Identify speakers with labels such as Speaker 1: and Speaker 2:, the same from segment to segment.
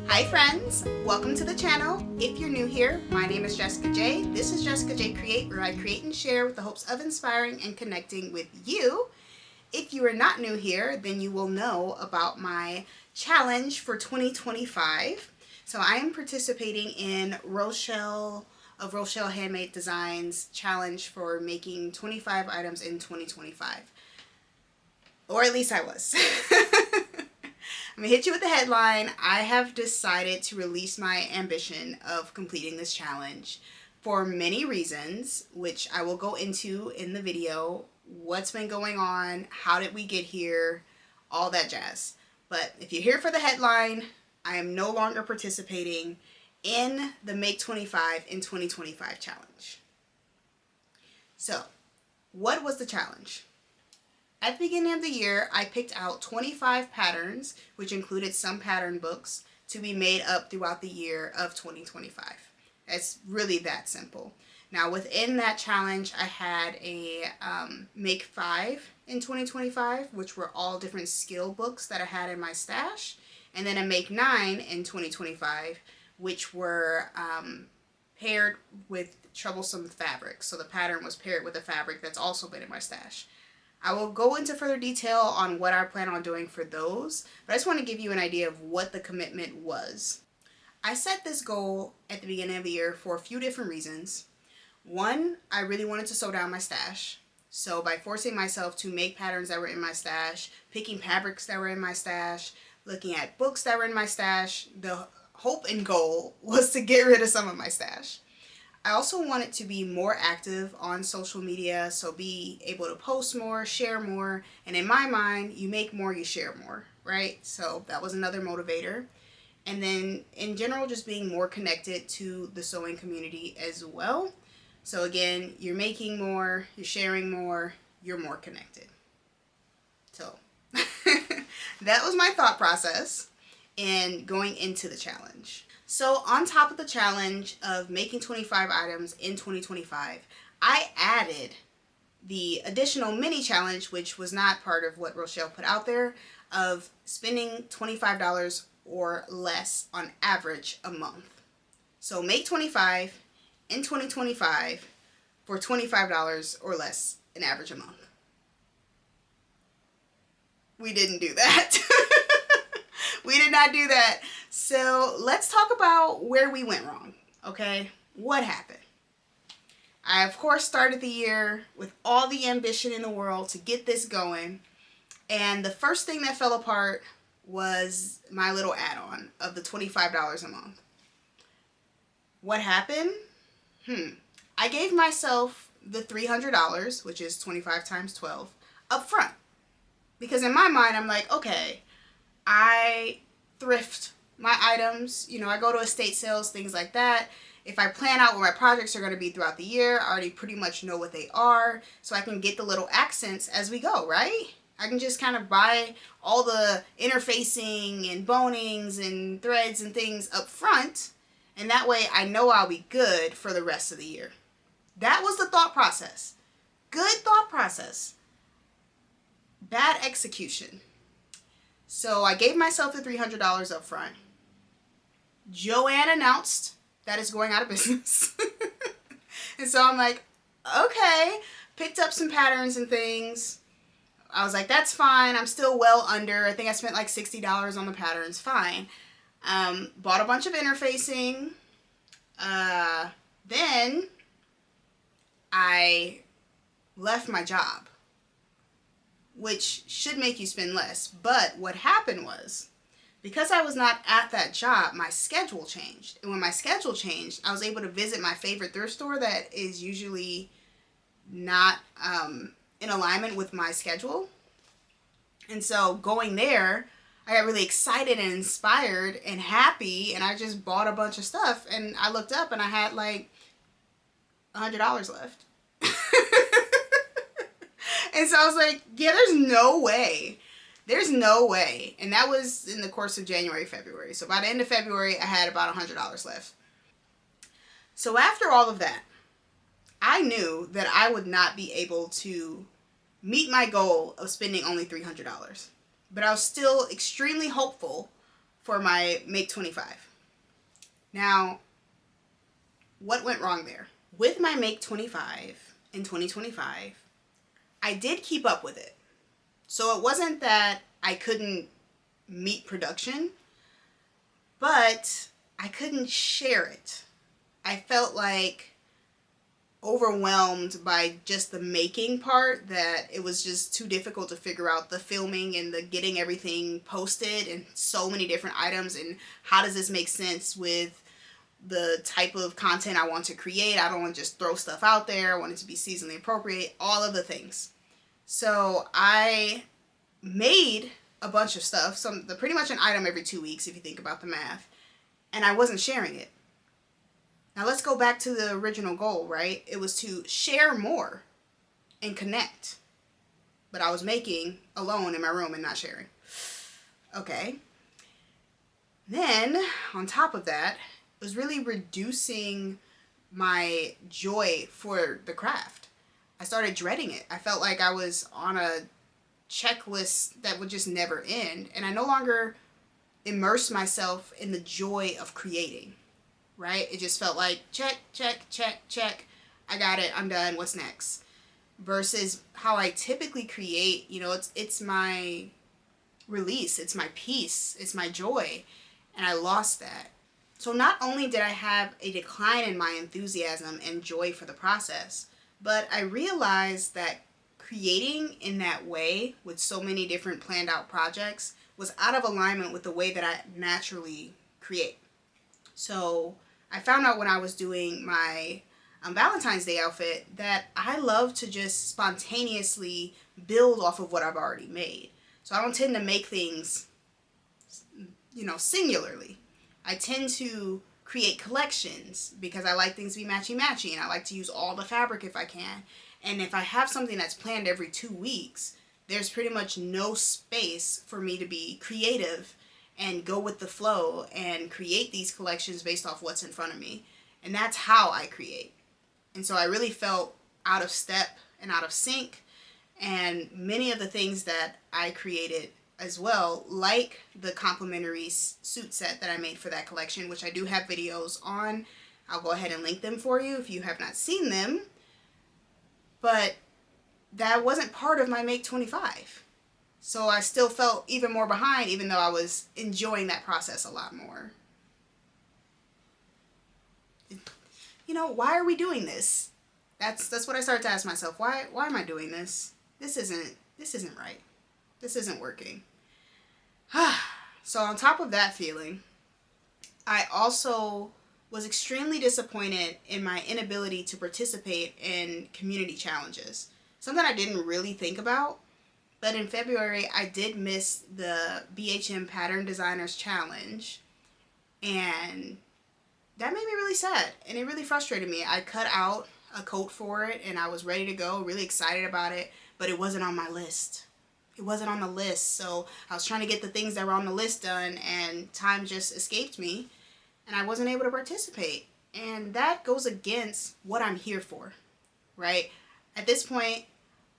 Speaker 1: Hi friends, welcome to the channel. If you're new here, my name is Jessica J. This is Jessica J Create, where I create and share with the hopes of inspiring and connecting with you. If you are not new here, then you will know about my challenge for 2025. So I am participating in Rochelle Handmade Designs challenge for making 25 items in 2025. Or at least I was. I'm gonna hit you with the headline. I have decided to release my ambition of completing this challenge for many reasons, which I will go into in the video. What's been going on, how did we get here, all that jazz. But if you're here for the headline, I am no longer participating in the Make 25 in 2025 challenge. So, what was the challenge? At the beginning of the year, I picked out 25 patterns, which included some pattern books, to be made up throughout the year of 2025. It's really that simple. Now, within that challenge, I had a Make 5 in 2025, which were all different skill books that I had in my stash, and then a Make 9 in 2025, which were paired with troublesome fabric. So the pattern was paired with a fabric that's also been in my stash. I will go into further detail on what I plan on doing for those, but I just want to give you an idea of what the commitment was. I set this goal at the beginning of the year for a few different reasons. One, I really wanted to sew down my stash. So by forcing myself to make patterns that were in my stash, picking fabrics that were in my stash, looking at books that were in my stash, the hope and goal was to get rid of some of my stash. I also wanted to be more active on social media, so be able to post more, share more, and in my mind, you make more, you share more, right? So that was another motivator. And then in general, just being more connected to the sewing community as well. So again, you're making more, you're sharing more, you're more connected. So that was my thought process in going into the challenge. So on top of the challenge of making 25 items in 2025, I added the additional mini challenge, which was not part of what Rochelle put out there, of spending $25 or less on average a month. So make 25 in 2025 for $25 or less an average a month. We didn't do that. We did not do that. So let's talk about where we went wrong, okay? What happened? I, of course, started the year with all the ambition in the world to get this going. And the first thing that fell apart was my little add-on of the $25 a month. What happened? I gave myself the $300, which is 25 times 12, up front. Because in my mind, I'm like, okay, I thrift my items, I go to estate sales, things like that. If I plan out what my projects are going to be throughout the year, I already pretty much know what they are, so I can get the little accents as we go, right? I can just kind of buy all the interfacing and bonings and threads and things up front, and that way I know I'll be good for the rest of the year. That was the thought process. Good thought process. Bad execution. So I gave myself the $300 up front. Joanne announced that it's going out of business. And so I'm like, okay, picked up some patterns and things. I was like, that's fine. I'm still well under. I think I spent like $60 on the patterns. Fine. Bought a bunch of interfacing. Then I left my job, which should make you spend less. But what happened was, because I was not at that job, my schedule changed. And when my schedule changed, I was able to visit my favorite thrift store that is usually not in alignment with my schedule. And so going there, I got really excited and inspired and happy, and I just bought a bunch of stuff. And I looked up and I had like $100 left. And so I was like, yeah, there's no way. There's no way. And that was in the course of January, February. So by the end of February, I had about $100 left. So after all of that, I knew that I would not be able to meet my goal of spending only $300. But I was still extremely hopeful for my Make 25. Now, what went wrong there? With my Make 25 in 2025, I did keep up with it. So it wasn't that I couldn't meet production, but I couldn't share it. I felt like overwhelmed by just the making part, that it was just too difficult to figure out the filming and the getting everything posted and so many different items, and how does this make sense with the type of content I want to create. I don't want to just throw stuff out there. I want it to be seasonally appropriate, all of the things. So I made a bunch of stuff, pretty much an item every 2 weeks if you think about the math, and I wasn't sharing it. Now let's go back to the original goal, right? It was to share more and connect. But I was making alone in my room and not sharing. Okay. Then, on top of that, it was really reducing my joy for the craft. I started dreading it. I felt like I was on a checklist that would just never end. And I no longer immersed myself in the joy of creating. Right? It just felt like check, check, check, check. I got it. I'm done. What's next? Versus how I typically create, it's my release. It's my peace. It's my joy. And I lost that. So not only did I have a decline in my enthusiasm and joy for the process, but I realized that creating in that way with so many different planned out projects was out of alignment with the way that I naturally create. So I found out when I was doing my Valentine's Day outfit that I love to just spontaneously build off of what I've already made. So I don't tend to make things, singularly. I tend to create collections because I like things to be matchy-matchy, and I like to use all the fabric if I can. And if I have something that's planned every 2 weeks, there's pretty much no space for me to be creative and go with the flow and create these collections based off what's in front of me. And that's how I create. And so I really felt out of step and out of sync. And many of the things that I created as well, like the complimentary suit set that I made for that collection, which I do have videos on. I'll go ahead and link them for you if you have not seen them. But that wasn't part of my Make 25. So I still felt even more behind, even though I was enjoying that process a lot more. Why are we doing this? That's what I started to ask myself. Why am I doing this? This isn't right. This isn't working. So on top of that feeling, I also was extremely disappointed in my inability to participate in community challenges. Something I didn't really think about. But in February, I did miss the BHM Pattern Designers Challenge, and that made me really sad, and it really frustrated me. I cut out a coat for it, and I was ready to go, really excited about it, but it wasn't on my list. It wasn't on the list, so I was trying to get the things that were on the list done, and time just escaped me, and I wasn't able to participate. And that goes against what I'm here for, right? At this point,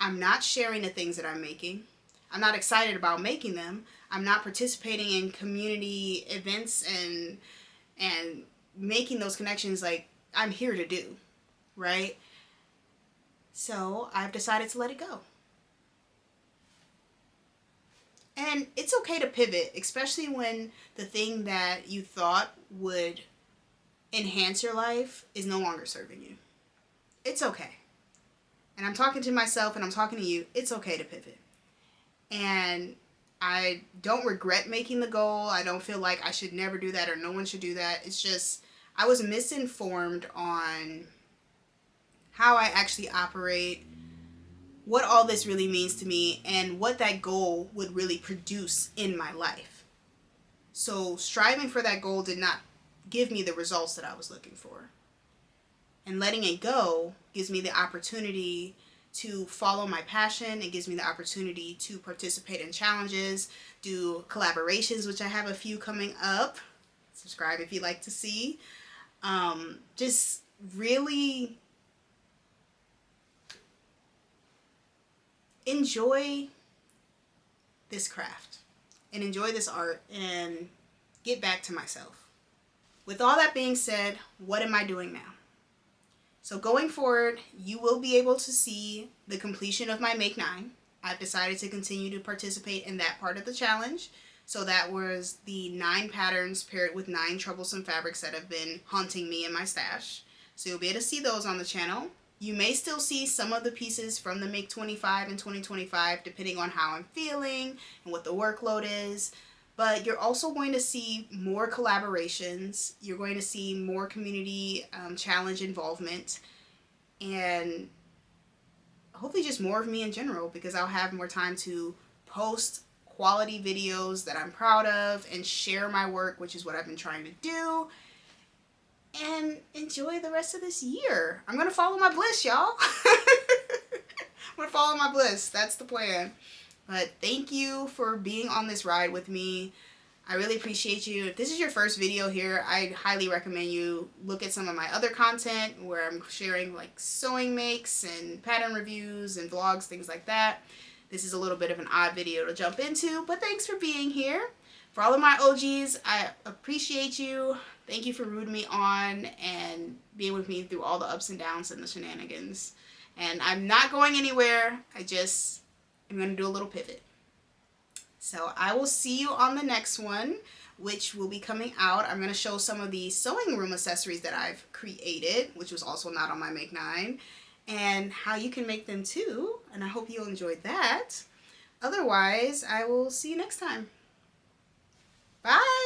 Speaker 1: I'm not sharing the things that I'm making. I'm not excited about making them. I'm not participating in community events and making those connections like I'm here to do, right? So I've decided to let it go. And it's okay to pivot, especially when the thing that you thought would enhance your life is no longer serving you. It's okay. And I'm talking to myself and I'm talking to you. It's okay to pivot. And I don't regret making the goal. I don't feel like I should never do that or no one should do that. It's just I was misinformed on how I actually operate, what all this really means to me, and what that goal would really produce in my life. So striving for that goal did not give me the results that I was looking for. And letting it go gives me the opportunity to follow my passion. It gives me the opportunity to participate in challenges, do collaborations, which I have a few coming up. Subscribe if you'd like to see. Just really enjoy this craft and enjoy this art and get back to myself. With all that being said, what am I doing now? So going forward, you will be able to see the completion of my Make 9. I've decided to continue to participate in that part of the challenge. So that was the 9 patterns paired with 9 troublesome fabrics that have been haunting me in my stash. So you'll be able to see those on the channel. You may still see some of the pieces from the Make 25 and 2025 depending on how I'm feeling and what the workload is. But you're also going to see more collaborations. You're going to see more community challenge involvement. And hopefully just more of me in general, because I'll have more time to post quality videos that I'm proud of and share my work, which is what I've been trying to do. And enjoy the rest of this year. I'm going to follow my bliss, y'all. I'm going to follow my bliss. That's the plan. But thank you for being on this ride with me. I really appreciate you. If this is your first video here, I highly recommend you look at some of my other content where I'm sharing like sewing makes and pattern reviews and vlogs, things like that. This is a little bit of an odd video to jump into, but thanks for being here. For all of my OGs, I appreciate you. Thank you for rooting me on and being with me through all the ups and downs and the shenanigans. And I'm not going anywhere. I'm going to do a little pivot. So I will see you on the next one, which will be coming out. I'm going to show some of the sewing room accessories that I've created, which was also not on my Make 9, and how you can make them too. And I hope you enjoyed that. Otherwise, I will see you next time. Bye!